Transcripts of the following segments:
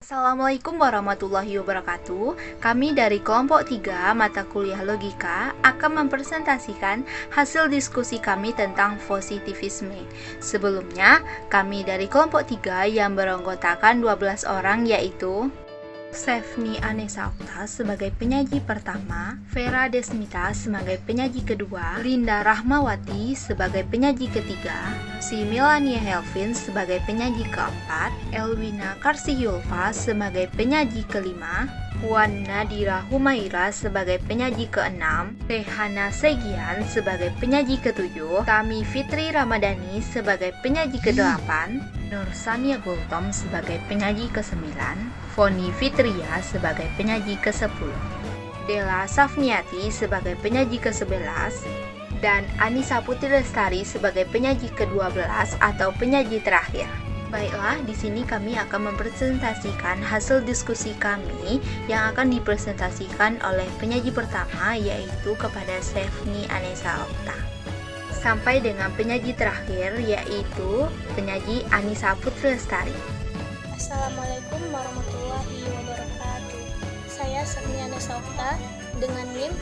Assalamualaikum warahmatullahi wabarakatuh. Kami dari kelompok 3 mata kuliah logika akan mempresentasikan hasil diskusi kami tentang positivisme. Sebelumnya, kami dari kelompok 3 yang beranggotakan 12 orang yaitu Sefni Anessa Okta sebagai penyaji pertama, Vera Desmita sebagai penyaji kedua, Linda Rahmawati sebagai penyaji ketiga, si Melania Helvin sebagai penyaji keempat, Elwina Karsiyulfa sebagai penyaji kelima, Puan Nadira Humaira sebagai penyaji keenam, Rehana Segian sebagai penyaji ketujuh, kami Fitri Ramadhani sebagai penyaji kedelapan, Nur Sania Gultom sebagai penyaji kesembilan, Foni Fitria sebagai penyaji ke-10, Della Safniati sebagai penyaji ke-11, dan Anissa Putri Lestari sebagai penyaji ke-12 atau penyaji terakhir. Baiklah, di sini kami akan mempresentasikan hasil diskusi kami yang akan dipresentasikan oleh penyaji pertama yaitu kepada Sefni Anessa Okta. Sampai dengan penyaji terakhir yaitu penyaji Anissa Putri Lestari. Assalamualaikum warahmatullahi wabarakatuh. Saya Sefni Anessa Okta dengan NIM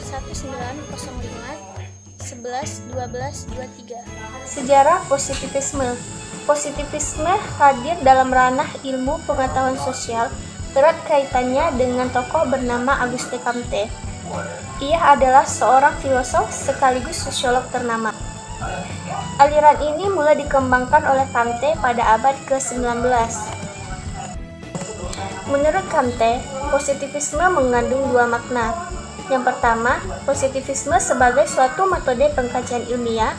1905-11-12-23. Sejarah positivisme. Positivisme hadir dalam ranah ilmu pengetahuan sosial, erat kaitannya dengan tokoh bernama Auguste Comte. Ia adalah seorang filosof sekaligus sosiolog ternama. Aliran ini mulai dikembangkan oleh Comte pada abad ke-19. Menurut Comte, positivisme mengandung dua makna. Yang pertama, positivisme sebagai suatu metode pengkajian ilmiah,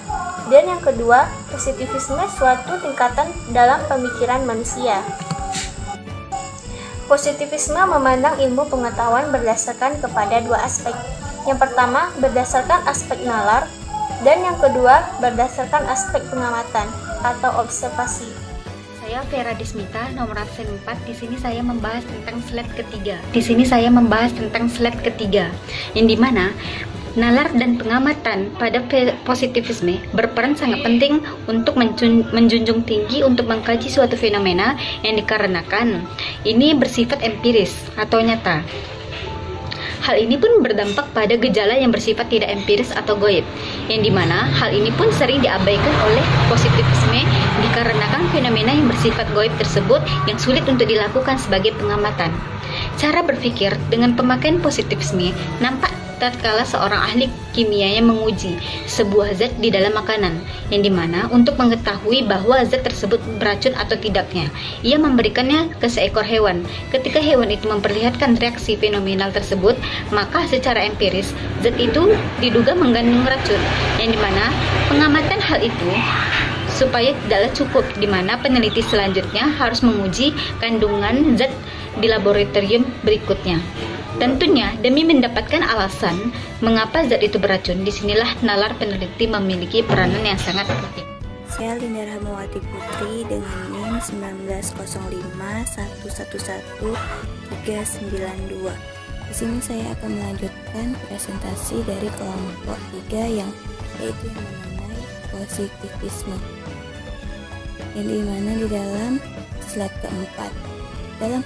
dan yang kedua, positivisme suatu tingkatan dalam pemikiran manusia. Positivisme memandang ilmu pengetahuan berdasarkan kepada dua aspek. Yang pertama, berdasarkan aspek nalar, dan yang kedua, berdasarkan aspek pengamatan atau observasi. Saya Vera Desmita, nomor absen 4. Di sini saya membahas tentang slide ketiga. Yang dimana nalar dan pengamatan pada positivisme berperan sangat penting untuk menjunjung tinggi untuk mengkaji suatu fenomena yang dikarenakan ini bersifat empiris atau nyata. Hal ini pun berdampak pada gejala yang bersifat tidak empiris atau gaib, yang dimana hal ini pun sering diabaikan oleh positivisme dikarenakan fenomena yang bersifat gaib tersebut yang sulit untuk dilakukan sebagai pengamatan. Cara berpikir dengan pemakaian positivisme nampak tatkala seorang ahli kimia yang menguji sebuah zat di dalam makanan, yang dimana untuk mengetahui bahwa zat tersebut beracun atau tidaknya, ia memberikannya ke seekor hewan. Ketika hewan itu memperlihatkan reaksi fenomenal tersebut, maka secara empiris zat itu diduga mengandung racun, yang dimana pengamatan hal itu supaya tidaklah cukup, dimana peneliti selanjutnya harus menguji kandungan zat di laboratorium berikutnya. Tentunya demi mendapatkan alasan mengapa zat itu beracun, disinilah nalar peneliti memiliki peranan yang sangat penting. Saya Linda Rahmawati Putri dengan NIM 1905-111392. Di sini saya akan melanjutkan presentasi dari kelompok 3 yaitu yang mengenai positivisme. Yang dimana di dalam slide keempat, dalam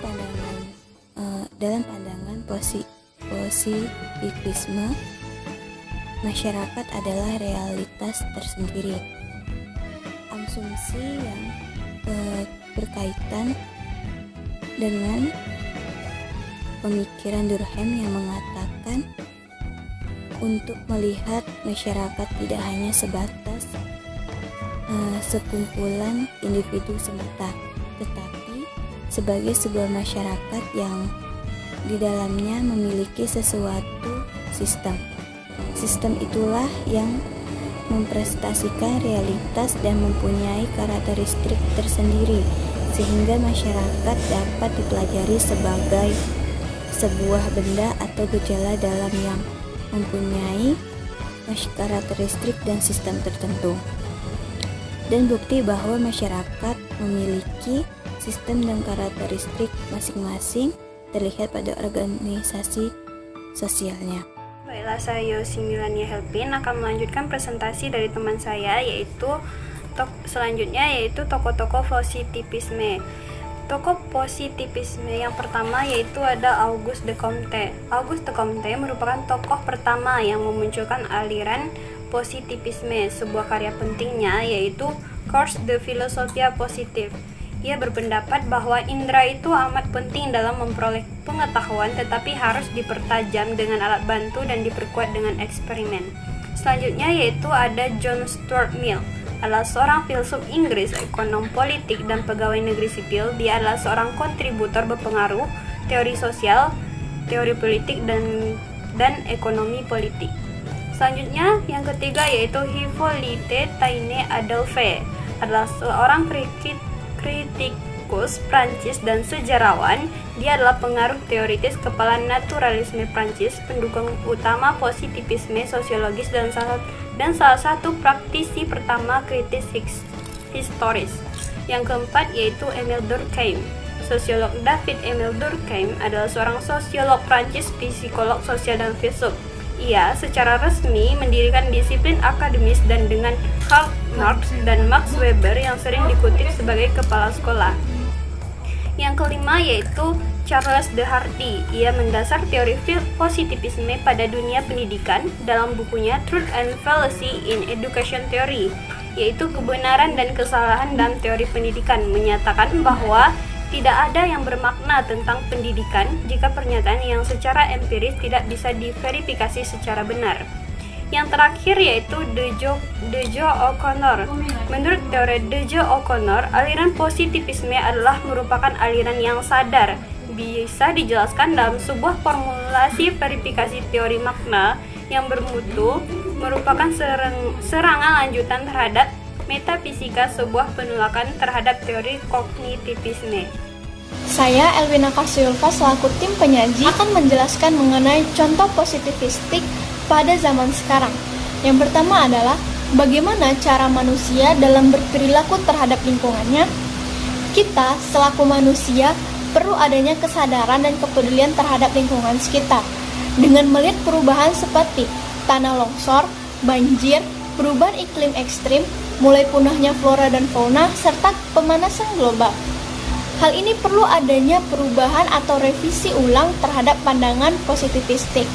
pandangan positivisme, masyarakat adalah realitas tersendiri. Asumsi yang berkaitan dengan pemikiran Durkheim yang mengatakan untuk melihat masyarakat tidak hanya sebatas sekumpulan individu semata, tetapi sebagai sebuah masyarakat yang di dalamnya memiliki sesuatu sistem. Sistem itulah yang mempresentasikan realitas dan mempunyai karakteristik tersendiri, sehingga masyarakat dapat dipelajari sebagai sebuah benda atau gejala dalam yang mempunyai karakteristik dan sistem tertentu. Dan bukti bahwa masyarakat memiliki sistem dan karakteristik masing-masing terlihat pada organisasi sosialnya. Baiklah, saya si Melania Helvin akan melanjutkan presentasi dari teman saya selanjutnya yaitu tokoh-tokoh positivisme. Tokoh positivisme yang pertama yaitu ada Auguste de Comte. Auguste de Comte merupakan tokoh pertama yang memunculkan aliran positivisme. Sebuah karya pentingnya yaitu Cours de Philosophie Positive. Ia berpendapat bahwa indera itu amat penting dalam memperoleh pengetahuan, tetapi harus dipertajam dengan alat bantu dan diperkuat dengan eksperimen. Selanjutnya yaitu ada John Stuart Mill. Adalah seorang filsuf Inggris, ekonom politik, dan pegawai negeri sipil. Dia adalah seorang kontributor berpengaruh teori sosial, teori politik, dan ekonomi politik. Selanjutnya, yang ketiga yaitu Hippolyte Taine-Adolphe. Adalah seorang kritikus Prancis dan sejarawan. Dia adalah pengaruh teoritis kepala naturalisme Prancis, pendukung utama positivisme sosiologis dan salah satu praktisi pertama kritis historis. Yang keempat yaitu Émile Durkheim. Sosiolog David Émile Durkheim adalah seorang sosiolog Prancis, psikolog sosial dan filsuf. Ia secara resmi mendirikan disiplin akademis dan dengan Karl Marx dan Max Weber yang sering dikutip sebagai kepala sekolah. Yang kelima yaitu Charles de Hardy. Ia mendasar teori positivisme pada dunia pendidikan dalam bukunya Truth and Fallacy in Education Theory, yaitu kebenaran dan kesalahan dalam teori pendidikan, menyatakan bahwa tidak ada yang bermakna tentang pendidikan jika pernyataan yang secara empiris tidak bisa diverifikasi secara benar. Yang terakhir yaitu De Jo O'Connor. Menurut teori De Jo O'Connor, aliran positivisme adalah merupakan aliran yang sadar, bisa dijelaskan dalam sebuah formulasi verifikasi teori makna yang bermutu, merupakan serangan lanjutan terhadap metafisika, sebuah penolakan terhadap teori kognitivisme. Saya Elwina Kasyulfa selaku tim penyaji akan menjelaskan mengenai contoh positivistik pada zaman sekarang. Yang pertama adalah bagaimana cara manusia dalam berperilaku terhadap lingkungannya. Kita selaku manusia perlu adanya kesadaran dan kepedulian terhadap lingkungan sekitar dengan melihat perubahan seperti tanah longsor, banjir, perubahan iklim ekstrim, mulai punahnya flora dan fauna, serta pemanasan global. Hal ini perlu adanya perubahan atau revisi ulang terhadap pandangan positivistik.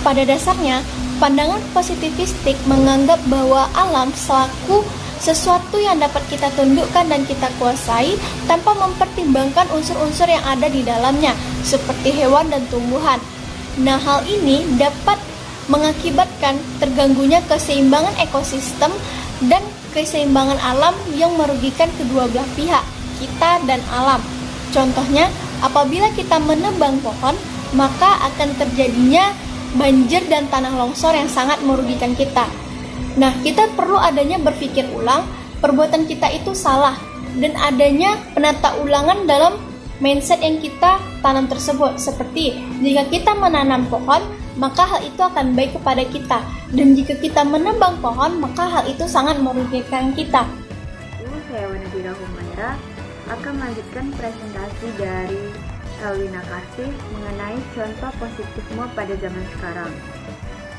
Pada dasarnya, pandangan positivistik menganggap bahwa alam selaku sesuatu yang dapat kita tundukkan dan kita kuasai tanpa mempertimbangkan unsur-unsur yang ada di dalamnya, seperti hewan dan tumbuhan. Nah, hal ini dapat mengakibatkan terganggunya keseimbangan ekosistem dan keseimbangan alam yang merugikan kedua belah pihak, kita dan alam. Contohnya, apabila kita menebang pohon, maka akan terjadinya banjir dan tanah longsor yang sangat merugikan kita. Nah, kita perlu adanya berpikir ulang, perbuatan kita itu salah, dan adanya penata ulangan dalam mindset yang kita tanam tersebut. Seperti, jika kita menanam pohon, maka hal itu akan baik kepada kita. Dan jika kita menebang pohon, maka hal itu sangat merugikan kita. Saya Wanadira Humaira akan melanjutkan presentasi dari Elwina Kasih mengenai contoh positifisme pada zaman sekarang.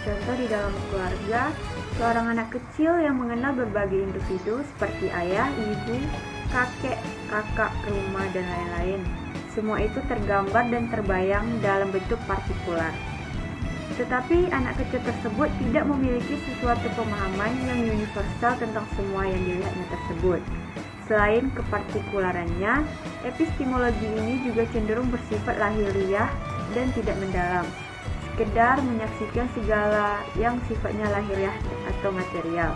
Contoh di dalam keluarga, seorang anak kecil yang mengenal berbagai individu seperti ayah, ibu, kakek, kakak, rumah, dan lain-lain. Semua itu tergambar dan terbayang dalam bentuk partikular. Tetapi anak kecil tersebut tidak memiliki sesuatu pemahaman yang universal tentang semua yang dilihatnya tersebut. Selain kepartikularannya, epistemologi ini juga cenderung bersifat lahiriah dan tidak mendalam, sekedar menyaksikan segala yang sifatnya lahiriah atau material.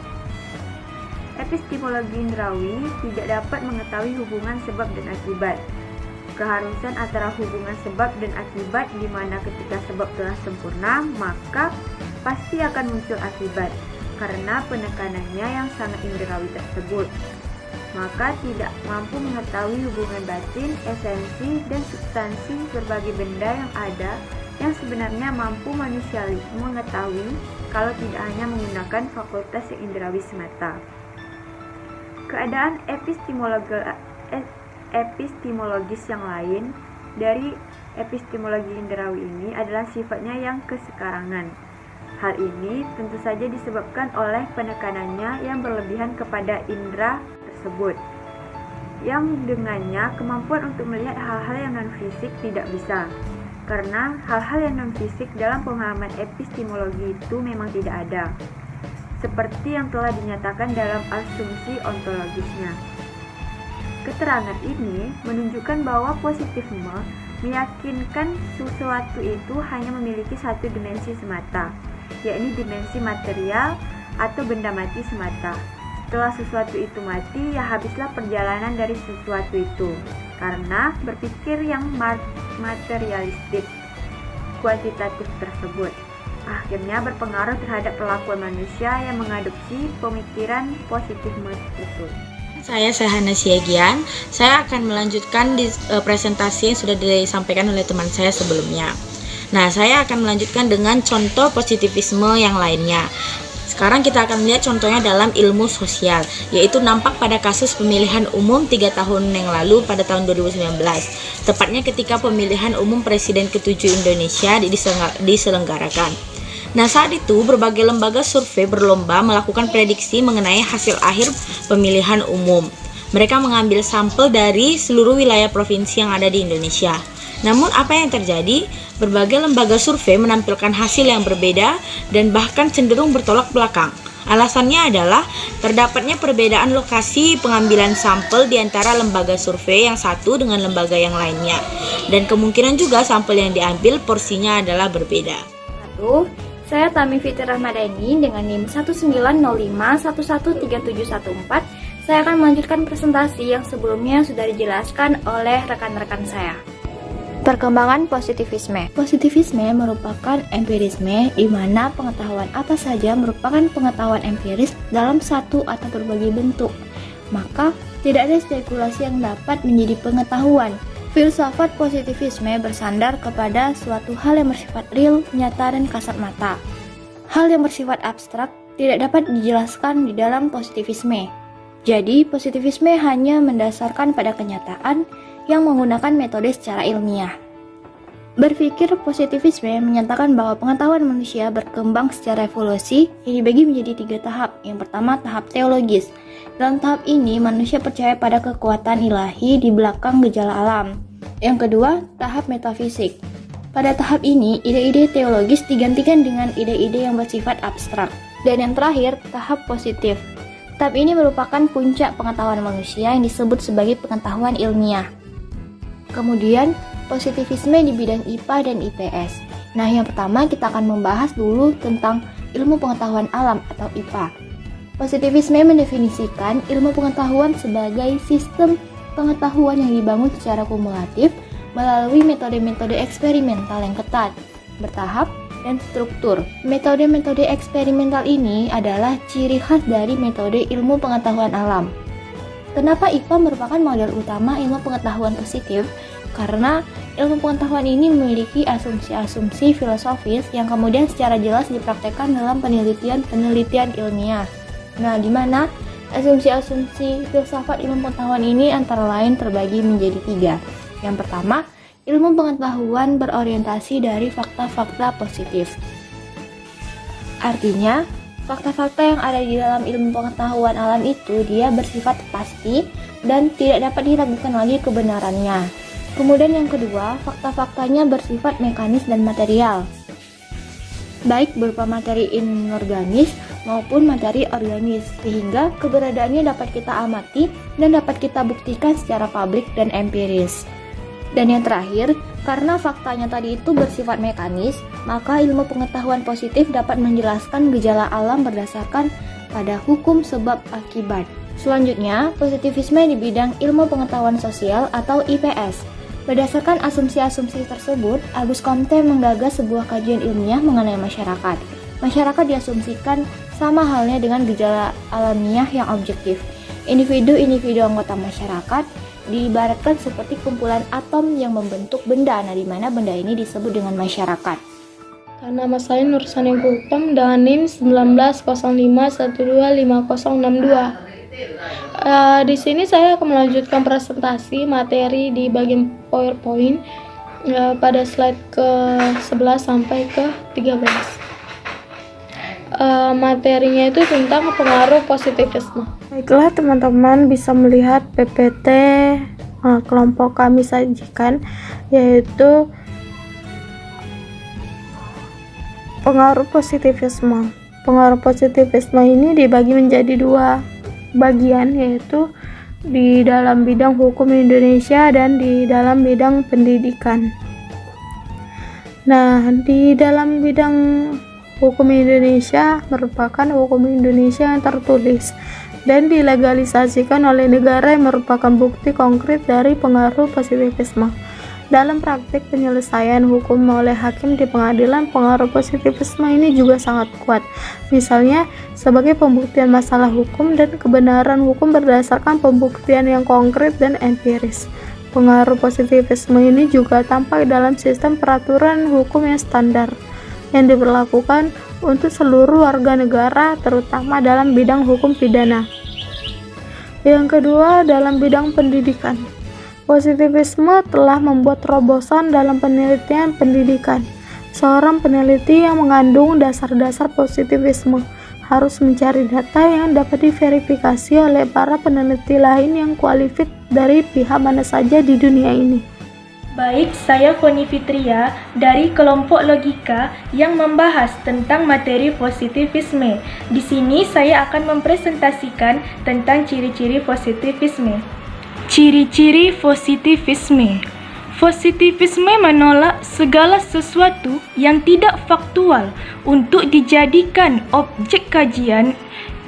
Epistemologi indrawi tidak dapat mengetahui hubungan sebab dan akibat. Keharusan antara hubungan sebab dan akibat, di mana ketika sebab telah sempurna, maka pasti akan muncul akibat, karena penekanannya yang sangat indrawi tersebut. Maka tidak mampu mengetahui hubungan batin, esensi, dan substansi berbagai benda yang ada, yang sebenarnya mampu manusia mengetahui kalau tidak hanya menggunakan fakultas yang indrawi semata. Keadaan epistemologis yang lain dari epistemologi indrawi ini adalah sifatnya yang kesekarangan. Hal ini tentu saja disebabkan oleh penekanannya yang berlebihan kepada indera tersebut. yang dengannya kemampuan untuk melihat hal-hal yang non-fisik tidak bisa. Karena hal-hal yang non-fisik dalam pemahaman epistemologi itu memang tidak ada, seperti yang telah dinyatakan dalam asumsi ontologisnya. Keterangan ini menunjukkan bahwa positivisme meyakinkan sesuatu itu hanya memiliki satu dimensi semata, yakni dimensi material atau benda mati semata. Setelah sesuatu itu mati, ya habislah perjalanan dari sesuatu itu, karena berpikir yang materialistik kuantitatif tersebut akhirnya berpengaruh terhadap perlakuan manusia yang mengadopsi pemikiran positivisme itu. Saya Sehana Siagian. Saya akan melanjutkan di presentasi yang sudah disampaikan oleh teman saya sebelumnya. Nah, saya akan melanjutkan dengan contoh positivisme yang lainnya. Sekarang kita akan melihat contohnya dalam ilmu sosial, yaitu nampak pada kasus pemilihan umum 3 tahun yang lalu pada tahun 2019, tepatnya ketika pemilihan umum Presiden ke-7 Indonesia diselenggarakan. Nah, saat itu berbagai lembaga survei berlomba melakukan prediksi mengenai hasil akhir pemilihan umum. Mereka mengambil sampel dari seluruh wilayah provinsi yang ada di Indonesia. Namun apa yang terjadi? Berbagai lembaga survei menampilkan hasil yang berbeda dan bahkan cenderung bertolak belakang. Alasannya adalah terdapatnya perbedaan lokasi pengambilan sampel di antara lembaga survei yang satu dengan lembaga yang lainnya. Dan kemungkinan juga sampel yang diambil porsinya adalah berbeda. Saya Tami Fitri Rahmadani dengan NIM 1905113714. Saya akan melanjutkan presentasi yang sebelumnya sudah dijelaskan oleh rekan-rekan saya. Perkembangan positivisme. Positivisme merupakan empirisme di mana pengetahuan apa saja merupakan pengetahuan empiris dalam satu atau berbagai bentuk. Maka, tidak ada spekulasi yang dapat menjadi pengetahuan. Filsafat positivisme bersandar kepada suatu hal yang bersifat real, nyata, dan kasat mata. Hal yang bersifat abstrak tidak dapat dijelaskan di dalam positivisme. Jadi, positivisme hanya mendasarkan pada kenyataan yang menggunakan metode secara ilmiah. Berpikir positivisme menyatakan bahwa pengetahuan manusia berkembang secara evolusi yang dibagi menjadi 3 tahap. Yang pertama, tahap teologis. Dalam tahap ini, manusia percaya pada kekuatan ilahi di belakang gejala alam. Yang kedua, tahap metafisik. Pada tahap ini, ide-ide teologis digantikan dengan ide-ide yang bersifat abstrak. Dan yang terakhir, tahap positif. Tahap ini merupakan puncak pengetahuan manusia yang disebut sebagai pengetahuan ilmiah. Kemudian, positivisme di bidang IPA dan IPS. Nah, yang pertama kita akan membahas dulu tentang ilmu pengetahuan alam atau IPA. Positivisme mendefinisikan ilmu pengetahuan sebagai sistem pengetahuan yang dibangun secara kumulatif melalui metode-metode eksperimental yang ketat, bertahap, dan struktur. Metode-metode eksperimental ini adalah ciri khas dari metode ilmu pengetahuan alam. Kenapa IPA merupakan model utama ilmu pengetahuan positif? Karena ilmu pengetahuan ini memiliki asumsi-asumsi filosofis yang kemudian secara jelas dipraktekkan dalam penelitian ilmiah. Nah, di mana asumsi-asumsi filsafat ilmu pengetahuan ini antara lain terbagi menjadi 3. Yang pertama, ilmu pengetahuan berorientasi dari fakta-fakta positif. Artinya, fakta-fakta yang ada di dalam ilmu pengetahuan alam itu dia bersifat pasti dan tidak dapat diragukan lagi kebenarannya. Kemudian yang kedua, fakta-faktanya bersifat mekanis dan material, baik berupa materi inorganis maupun materi organis, sehingga keberadaannya dapat kita amati dan dapat kita buktikan secara publik dan empiris. Dan yang terakhir, karena faktanya tadi itu bersifat mekanis, maka ilmu pengetahuan positif dapat menjelaskan gejala alam berdasarkan pada hukum sebab akibat. Selanjutnya, positivisme di bidang ilmu pengetahuan sosial atau IPS. Berdasarkan asumsi-asumsi tersebut, Auguste Comte menggagas sebuah kajian ilmiah mengenai masyarakat. Masyarakat diasumsikan sama halnya dengan gejala alamiah yang objektif. Individu-individu anggota masyarakat diibaratkan seperti kumpulan atom yang membentuk benda, nah di mana benda ini disebut dengan masyarakat. Nama saya Nur Sani Gultom dengan NIM 1905125062. Di sini saya akan melanjutkan presentasi materi di bagian PowerPoint pada slide ke-11 sampai ke-13. materinya itu tentang pengaruh positivisme. Baiklah teman-teman, bisa melihat PPT kelompok kami sajikan, yaitu pengaruh positivisme. Pengaruh positivisme ini dibagi menjadi 2 bagian, yaitu di dalam bidang hukum Indonesia dan di dalam bidang pendidikan. Nah, di dalam bidang hukum Indonesia merupakan hukum Indonesia yang tertulis dan dilegalisasikan oleh negara yang merupakan bukti konkret dari pengaruh positivisme. Dalam praktik penyelesaian hukum oleh hakim di pengadilan, pengaruh positivisme ini juga sangat kuat. Misalnya, sebagai pembuktian masalah hukum dan kebenaran hukum berdasarkan pembuktian yang konkret dan empiris. Pengaruh positivisme ini juga tampak dalam sistem peraturan hukum yang standar yang diberlakukan untuk seluruh warga negara, terutama dalam bidang hukum pidana. Yang kedua, dalam bidang pendidikan. Positivisme telah membuat terobosan dalam penelitian pendidikan. Seorang peneliti yang mengandung dasar-dasar positivisme harus mencari data yang dapat diverifikasi oleh para peneliti lain yang kualifikasi dari pihak mana saja di dunia ini. Baik, saya Foni Fitria dari kelompok logika yang membahas tentang materi positivisme. Di sini saya akan mempresentasikan tentang ciri-ciri positivisme. Ciri-ciri positivisme. Positivisme menolak segala sesuatu yang tidak faktual untuk dijadikan objek kajian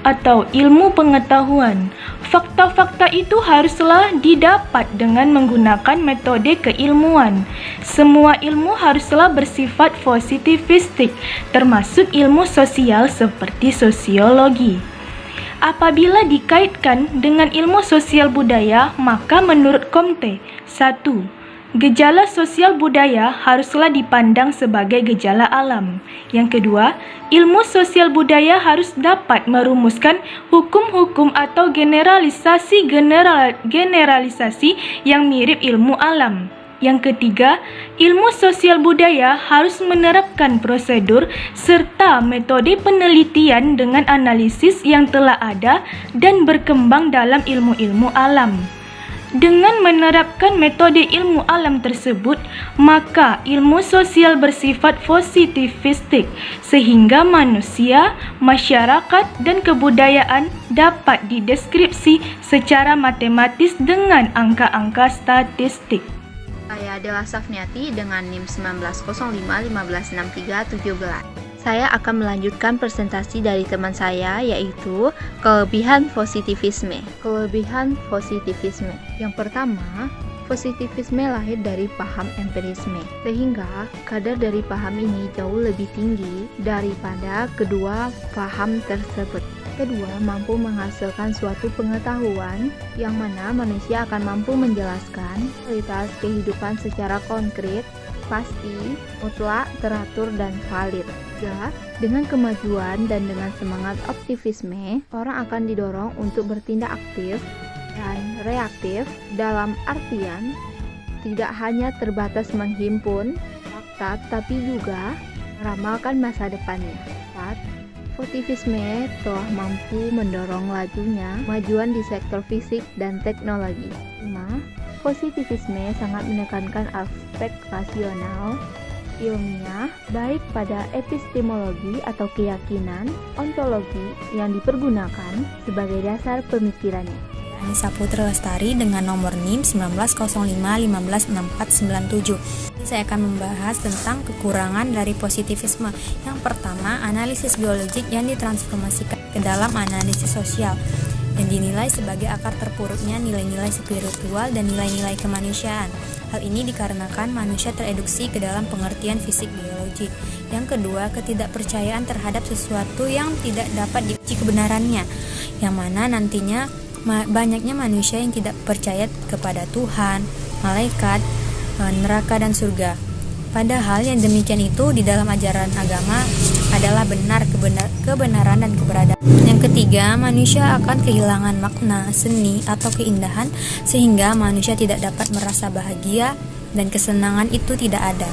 atau ilmu pengetahuan. Fakta-fakta itu haruslah didapat dengan menggunakan metode keilmuan. Semua ilmu haruslah bersifat positivistik, termasuk ilmu sosial seperti sosiologi. Apabila dikaitkan dengan ilmu sosial budaya, maka menurut Comte, 1. Gejala sosial budaya haruslah dipandang sebagai gejala alam. Yang kedua, ilmu sosial budaya harus dapat merumuskan hukum-hukum atau generalisasi yang mirip ilmu alam. Yang ketiga, ilmu sosial budaya harus menerapkan prosedur serta metode penelitian dengan analisis yang telah ada dan berkembang dalam ilmu-ilmu alam. Dengan menerapkan metode ilmu alam tersebut, maka ilmu sosial bersifat positivistik, sehingga manusia, masyarakat, dan kebudayaan dapat dideskripsi secara matematis dengan angka-angka statistik. Saya Dela Safniati dengan NIM 1905-1563-17. Saya akan melanjutkan presentasi dari teman saya, yaitu kelebihan positivisme. Kelebihan positivisme. Yang pertama, positivisme lahir dari paham empirisme, sehingga kadar dari paham ini jauh lebih tinggi daripada kedua paham tersebut. Kedua, mampu menghasilkan suatu pengetahuan yang mana manusia akan mampu menjelaskan realitas kehidupan secara konkret, pasti, mutlak, teratur, dan valid. Tiga, dengan kemajuan dan dengan semangat optimisme, orang akan didorong untuk bertindak aktif dan reaktif dalam artian tidak hanya terbatas menghimpun fakta, tapi juga meramalkan masa depannya. 4. Positivisme telah mampu mendorong lajunya kemajuan di sektor fisik dan teknologi. 5. Positivisme sangat menekankan aspek rasional, ilmiah, baik pada epistemologi atau keyakinan, ontologi yang dipergunakan sebagai dasar pemikirannya. Anissa Putri Lestari dengan nomor NIM 1905-156497. Saya akan membahas tentang kekurangan dari positivisme. Yang pertama, analisis biologik yang ditransformasikan ke dalam analisis sosial yang dinilai sebagai akar terpuruknya nilai-nilai spiritual dan nilai-nilai kemanusiaan. Hal ini dikarenakan manusia tereduksi ke dalam pengertian fisik biologik. Yang kedua, ketidakpercayaan terhadap sesuatu yang tidak dapat diuji kebenarannya, yang mana nantinya banyaknya manusia yang tidak percaya kepada Tuhan, malaikat, neraka, dan surga. Padahal yang demikian itu di dalam ajaran agama adalah kebenaran dan keberadaan. Yang ketiga, manusia akan kehilangan makna, seni, atau keindahan sehingga manusia tidak dapat merasa bahagia dan kesenangan itu tidak ada.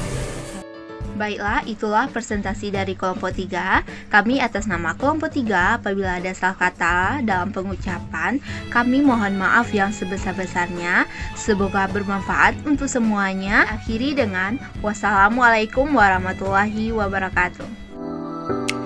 Baiklah, itulah presentasi dari kelompok 3. Kami atas nama kelompok 3, apabila ada salah kata dalam pengucapan, kami mohon maaf yang sebesar-besarnya. Semoga bermanfaat untuk semuanya. Akhiri dengan wassalamualaikum warahmatullahi wabarakatuh.